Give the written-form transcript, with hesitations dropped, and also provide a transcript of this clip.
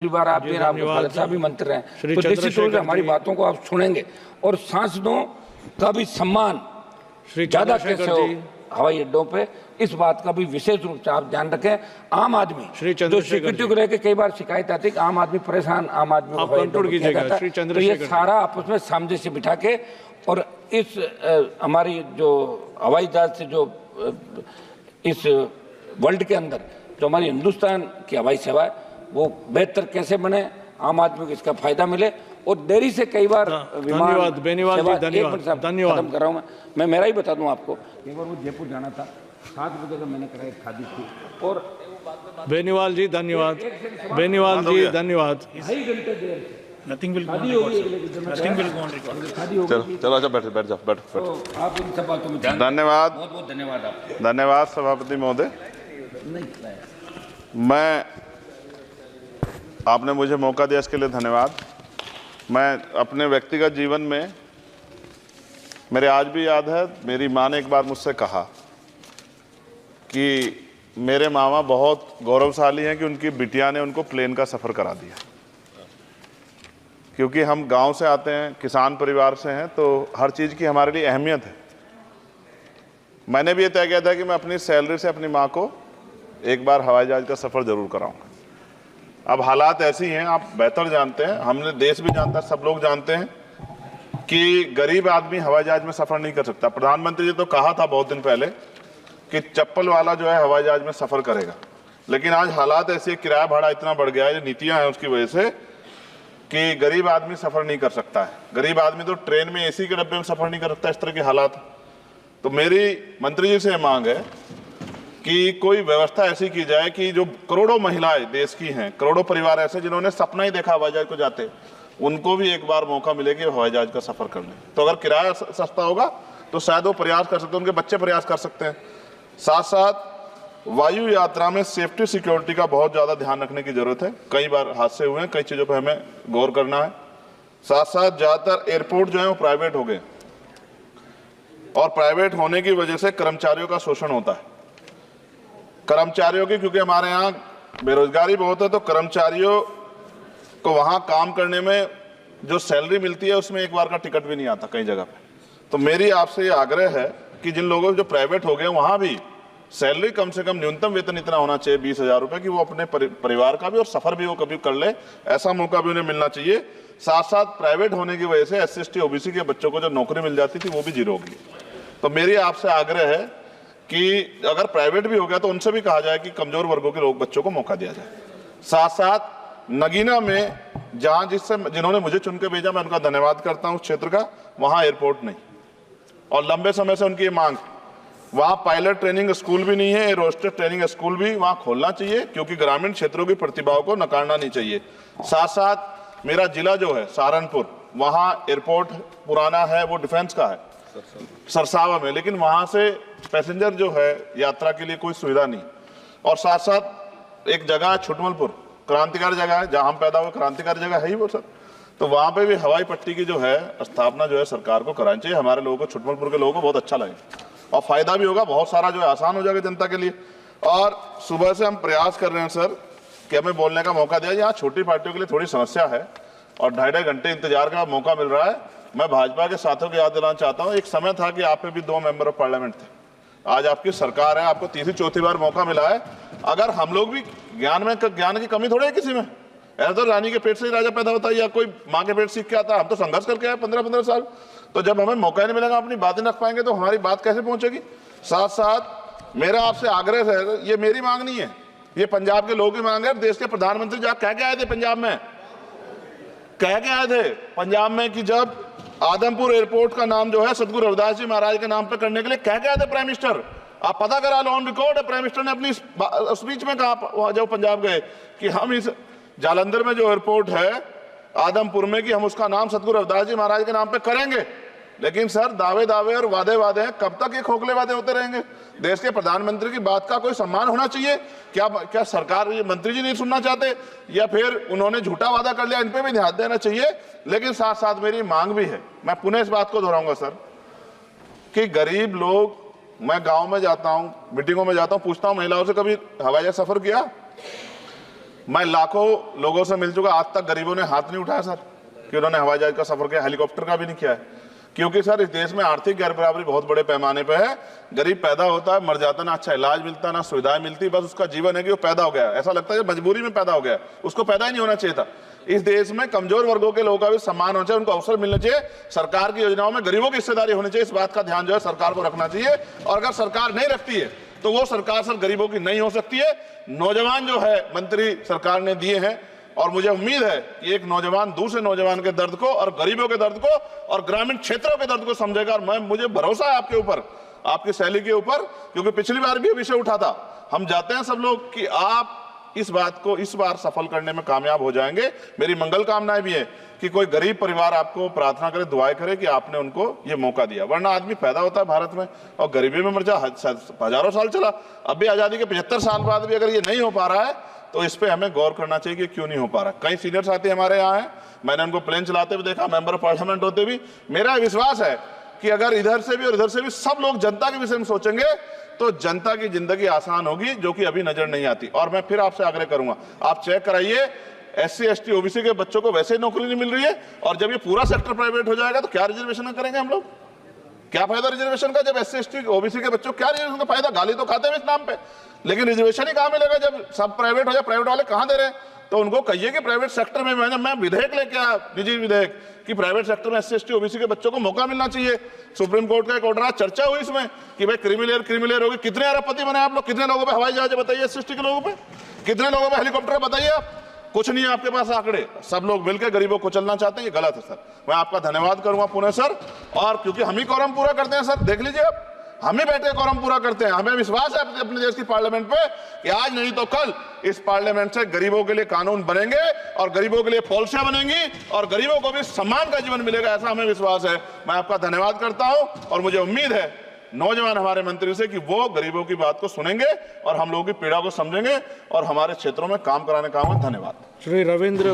बार आप भी मंत्री रहे, तो निश्चित रूप से हमारी बातों को आप सुनेंगे और सांसदों का भी सम्मान ज्यादा कैसे हो हवाई अड्डों पे, इस बात का भी विशेष रूप से आप ध्यान रखें। आम आदमी जो सिक्योरिटी को लेकर कई बार शिकायत आती है कि आम आदमी परेशान, आम आदमी को तो ये सारा आपस में सामने से बिठा के और इस हमारी जो हवाई जहाज से जो इस वर्ल्ड के अंदर जो हमारी हिंदुस्तान की हवाई सेवा है वो बेहतर कैसे बने, आम आदमी को इसका फायदा मिले। और देरी से कई बार धन्यवाद बेनीवाल जी, धन्यवाद। खत्म कर रहा हूँ मैं मेरा ही बता दूं आपको। एक बार वो जयपुर जाना था, 7 बजे का मैंने कराई खादी थी और बेनीवाल जी धन्यवाद, बेनीवाल जी धन्यवाद। 2.5 घंटे there nothing will go on record. चलो अच्छा बैठ जाओ। तो आप इन सब बातों में ध्यान, धन्यवाद, बहुत बहुत धन्यवाद आपको। धन्यवाद सभापति महोदय। मैं आपने मुझे मौका दिया इसके लिए धन्यवाद। मैं अपने व्यक्तिगत जीवन में, मेरे आज भी याद है, मेरी माँ ने एक बार मुझसे कहा कि मेरे मामा बहुत गौरवशाली हैं कि उनकी बिटिया ने उनको प्लेन का सफ़र करा दिया। क्योंकि हम गांव से आते हैं, किसान परिवार से हैं, तो हर चीज़ की हमारे लिए अहमियत है। मैंने भी ये तय किया था कि मैं अपनी सैलरी से अपनी माँ को एक बार हवाई जहाज़ का सफ़र ज़रूर कराऊंगा। अब हालात ऐसी हैं, आप बेहतर जानते हैं, हमने देश भी जानता है, सब लोग जानते हैं कि गरीब आदमी हवाई जहाज में सफ़र नहीं कर सकता। प्रधानमंत्री जी तो कहा था बहुत दिन पहले कि चप्पल वाला जो है हवाई जहाज में सफ़र करेगा, लेकिन आज हालात ऐसे, किराया भाड़ा इतना बढ़ गया है, जो नीतियाँ हैं उसकी वजह से, कि गरीब आदमी सफ़र नहीं कर सकता है। गरीब आदमी तो ट्रेन में AC के डब्बे में सफ़र नहीं कर सकता, इस तरह के हालात। तो मेरी मंत्री जी से मांग है कि कोई व्यवस्था ऐसी की जाए कि जो करोड़ों महिलाएं देश की हैं, करोड़ों परिवार ऐसे जिन्होंने सपना ही देखा हवाई जहाज को जाते, उनको भी एक बार मौका मिले कि हवाई जहाज का सफर कर लें। तो अगर किराया सस्ता होगा तो शायद वो प्रयास कर सकते हैं, उनके बच्चे प्रयास कर सकते हैं। साथ साथ वायु यात्रा में सेफ्टी सिक्योरिटी का बहुत ज़्यादा ध्यान रखने की जरूरत है। कई बार हादसे हुए हैं, कई चीज़ों पर हमें गौर करना है। साथ साथ ज़्यादातर एयरपोर्ट जो है वो प्राइवेट हो गए और प्राइवेट होने की वजह से कर्मचारियों का शोषण होता है। कर्मचारियों की, क्योंकि हमारे यहाँ बेरोजगारी बहुत है, तो कर्मचारियों को वहाँ काम करने में जो सैलरी मिलती है उसमें एक बार का टिकट भी नहीं आता कई जगह पे। तो मेरी आपसे ये आग्रह है कि जिन लोगों जो प्राइवेट हो गए वहाँ भी सैलरी कम से कम न्यूनतम वेतन इतना होना चाहिए 20,000 रुपये, कि वो अपने परिवार का भी और सफ़र भी वो कभी कर ले, ऐसा मौका भी उन्हें मिलना चाहिए। साथ साथ प्राइवेट होने की वजह से SC ST OBC के बच्चों को जो नौकरी मिल जाती थी वो भी जीरो होगी। तो मेरी आपसे आग्रह है कि अगर प्राइवेट भी हो गया तो उनसे भी कहा जाए कि कमजोर वर्गों के लोग बच्चों को मौका दिया जाए। साथ साथ नगीना में जहां जिन्होंने मुझे चुन के भेजा, मैं उनका धन्यवाद करता हूं उस क्षेत्र का, वहां एयरपोर्ट नहीं, और लंबे समय से उनकी मांग, वहां पायलट ट्रेनिंग स्कूल भी नहीं है, एरोस्टेस ट्रेनिंग स्कूल भी वहां खोलना चाहिए, क्योंकि ग्रामीण क्षेत्रों की प्रतिभाओं को नकारना नहीं चाहिए। साथ साथ मेरा जिला जो है सहारनपुर, वहां एयरपोर्ट पुराना है, वो डिफेंस का है सरसावा में, लेकिन वहां से पैसेंजर जो है यात्रा के लिए कोई सुविधा नहीं। और साथ साथ एक जगह है छुटमलपुर, क्रांतिकारी जगह है, जहां हम पैदा हुए, क्रांतिकारी जगह है ही वो सर। तो वहां पे भी हवाई पट्टी की जो है स्थापना जो है सरकार को करानी चाहिए। हमारे लोगों को, छुटमलपुर के लोगों को बहुत अच्छा लगेगा और फायदा भी होगा, बहुत सारा जो है आसान हो जाएगा जनता के लिए। और सुबह से हम प्रयास कर रहे हैं सर कि हमें बोलने का मौका दिया। यहाँ छोटी पार्टियों के लिए थोड़ी समस्या है और 2.5 घंटे इंतजार का मौका मिल रहा है। मैं भाजपा के साथियों को याद दिलाना चाहता हूँ, एक समय था कि आप पे भी 2 मेंबर ऑफ पार्लियामेंट थे, आज आपकी सरकार है, आपको तीसरी चौथी बार मौका मिला है। अगर हम लोग भी ज्ञान की कमी थोड़ी है किसी में, ऐसा तो रानी के पेट से ही राजा पैदा होता है या कोई माँ के पेट सीख के आता है। हम तो संघर्ष करके आए 15-15 साल, तो जब हमें मौका नहीं मिलेगा, अपनी बातें रख पाएंगे तो हमारी बात कैसे पहुंचेगी। साथ साथ मेरा आपसे आग्रह है, ये मेरी मांग नहीं है, ये पंजाब के लोगों की मांग है। देश के प्रधानमंत्री जब कह के आए थे पंजाब में, कह के आए थे पंजाब में कि जब आदमपुर एयरपोर्ट का नाम जो है सतगुरु रविदास जी महाराज के नाम पर करने के लिए कह गया था प्राइम मिनिस्टर। आप पता करा लो, ऑन रिकॉर्ड है, प्राइम मिनिस्टर ने अपनी स्पीच में कहा जब पंजाब गए कि हम इस जालंधर में जो एयरपोर्ट है आदमपुर में, कि हम उसका नाम सतगुरु रविदास जी महाराज के नाम पे करेंगे। लेकिन सर दावे और वादे हैं, कब तक ये खोखले वादे होते रहेंगे। देश के प्रधानमंत्री की बात का कोई सम्मान होना चाहिए। क्या सरकार, मंत्री जी नहीं सुनना चाहते, या फिर उन्होंने झूठा वादा कर लिया, इन पे भी ध्यान देना चाहिए। लेकिन साथ साथ मेरी मांग भी है, मैं पुनः इस बात को दोहराऊंगा सर, कि गरीब लोग, मैं गांव में जाता हूं, मीटिंगों में जाता हूं, पूछता हूं महिलाओं से, कभी हवाई जहाज सफर किया? मैं लाखों लोगों से मिल चुका, आज तक गरीबों ने हाथ नहीं उठाया सर कि उन्होंने हवाई जहाज का सफर किया, हेलीकॉप्टर का भी नहीं किया है। क्योंकि सर इस देश में आर्थिक गैर बराबरी बहुत बड़े पैमाने पे है। गरीब पैदा होता है, मर जाता, ना अच्छा इलाज मिलता, ना सुविधाएं मिलती, बस उसका जीवन है कि वो पैदा हो गया, ऐसा लगता है मजबूरी में पैदा हो गया, उसको पैदा ही नहीं होना चाहिए था। इस देश में कमजोर वर्गों के लोगों का भी सम्मान होना चाहिए, उनको अवसर मिलना चाहिए। सरकार की योजनाओं में गरीबों की हिस्सेदारी होनी चाहिए, इस बात का ध्यान जो है सरकार को रखना चाहिए। और अगर सरकार नहीं रखती है तो वो सरकार सर गरीबों की नहीं हो सकती है। नौजवान जो है मंत्री सरकार ने दिए हैं, और मुझे उम्मीद है कि एक नौजवान दूसरे नौजवान के दर्द को और गरीबों के दर्द को और ग्रामीण क्षेत्रों के दर्द को समझेगा। और मुझे भरोसा है आपके ऊपर, आपकी शैली के ऊपर, क्योंकि पिछली बार भी विषय उठा था। हम जाते हैं सब लोग कि आप इस बात को इस बार सफल करने में कामयाब हो जाएंगे। मेरी मंगल कामनाएं भी है कि कोई गरीब परिवार आपको प्रार्थना करे, दुआएं करे कि आपने उनको ये मौका दिया। वरना आदमी पैदा होता है भारत में और गरीबी में मर जा, हजारों साल चला, अब भी आजादी के 75 साल बाद भी अगर ये नहीं हो पा रहा है तो इस पे हमें गौर करना चाहिए कि क्यों नहीं हो पा रहा। कई सीनियर साथी हमारे यहाँ हैं, मैंने उनको प्लेन चलाते हुए देखा, मेंबर ऑफ पार्लियामेंट होते भी। मेरा विश्वास है कि अगर इधर से भी और इधर से भी सब लोग जनता के विषय में सोचेंगे तो जनता की जिंदगी आसान होगी, जो कि अभी नजर नहीं आती। और मैं फिर आपसे आग्रह करूंगा, आप चेक कराइए, SC ST OBC के बच्चों को वैसे ही नौकरी नहीं मिल रही है, और जब ये पूरा सेक्टर प्राइवेट हो जाएगा तो क्या रिजर्वेशन करेंगे हम लोग? क्या फायदा रिजर्वेशन का? जब SC ST OBC के बच्चों क्या रिजर्वेशन का फायदा? गाली तो खाते हैं इस नाम पे, लेकिन रिजर्वेशन ही कहां मिलेगा जब सब प्राइवेट हो जाए? प्राइवेट वाले कहां दे रहे हैं? तो उनको कहिए कि प्राइवेट सेक्टर में मैं विधेयक लेके आया, निजी विधेयक, कि प्राइवेट सेक्टर में SC ST OBC के बच्चों को मौका मिलना चाहिए। सुप्रीम कोर्ट का एक ऑर्डर आज चर्चा हुई इसमें कि भाई क्रिमिलेयर होगी। कितने अरबपति बने आप लोग? कितने लोगों पे हवाई जहाज बताइए SC ST के लोगों पे? कितने लोगों पे हेलीकॉप्टर बताइए आप? कुछ नहीं है आपके पास आंकड़े। सब लोग मिलकर गरीबों को चलना चाहते हैं, ये गलत है सर। मैं आपका धन्यवाद करूंगा पुनः सर, और क्योंकि हम ही कोरम पूरा करते हैं सर, देख लीजिए आप, हम ही बैठे कोरम पूरा करते हैं। हमें विश्वास है अपने देश की पार्लियामेंट पे कि आज नहीं तो कल इस पार्लियामेंट से गरीबों के लिए कानून बनेंगे और गरीबों के लिए पॉलिसियां बनेंगी और गरीबों को भी सम्मान का जीवन मिलेगा, ऐसा हमें विश्वास है। मैं आपका धन्यवाद करता हूं और मुझे उम्मीद है नौजवान हमारे मंत्री से कि वो गरीबों की बात को सुनेंगे और हम लोगों की पीड़ा को समझेंगे और हमारे क्षेत्रों में काम कराने का। धन्यवाद। श्री रविंद्र